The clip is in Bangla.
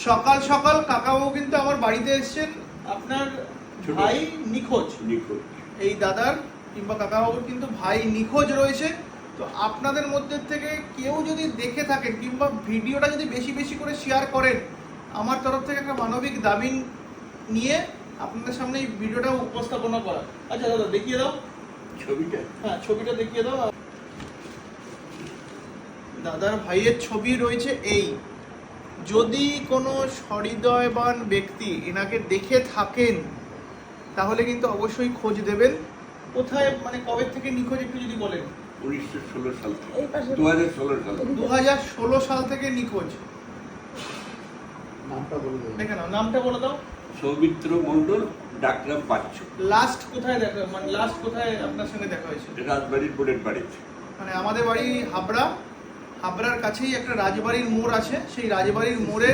সকাল সকাল কাকাবাবু কিন্তু আমার বাড়িতে এসেছেন। আপনার ভাই নিখোঁজ, এই দাদার কিংবা কাকাবাবুর কিন্তু ভাই নিখোঁজ রয়েছে। তো আপনাদের মধ্যে থেকে কেউ যদি দেখে থাকেন কিংবা ভিডিওটা যদি বেশি বেশি করে শেয়ার করেন, আমার তরফ থেকে একটা মানবিক দাবি নিয়ে আপনাদের সামনে এই ভিডিওটা উপস্থাপনা করা। আচ্ছা দাদা দেখিয়ে দাও ছবিটা। হ্যাঁ ছবিটা দেখিয়ে দাও। দাদার ভাইয়ের ছবি রয়েছে এই। যদি কোনো সহৃদয়বান ব্যক্তি এনাকে দেখে থাকেন তাহলে কিন্তু অবশ্যই খোঁজ দেবেন। কোথায় মানে কবে থেকে নিখোঁজ একটু যদি বলেন। 1916 সাল থেকে 2016 সাল থেকে নিখোঁজ। দেখে নাও নামটা বলে দাও। সৌমিত্র মণ্ডল, ডাকরাম পাচ্ছ। লাস্ট কোথায় দেখা মানে লাস্ট কোথায় আপনার সঙ্গে দেখা হয়েছে? রাজবাড়ির বোর্ডের বাড়িতে। মানে আমাদের বাড়ি হাবড়ার কাছেই একটা রাজবাড়ির মোড় আছে, সেই রাজবাড়ির মোড়ে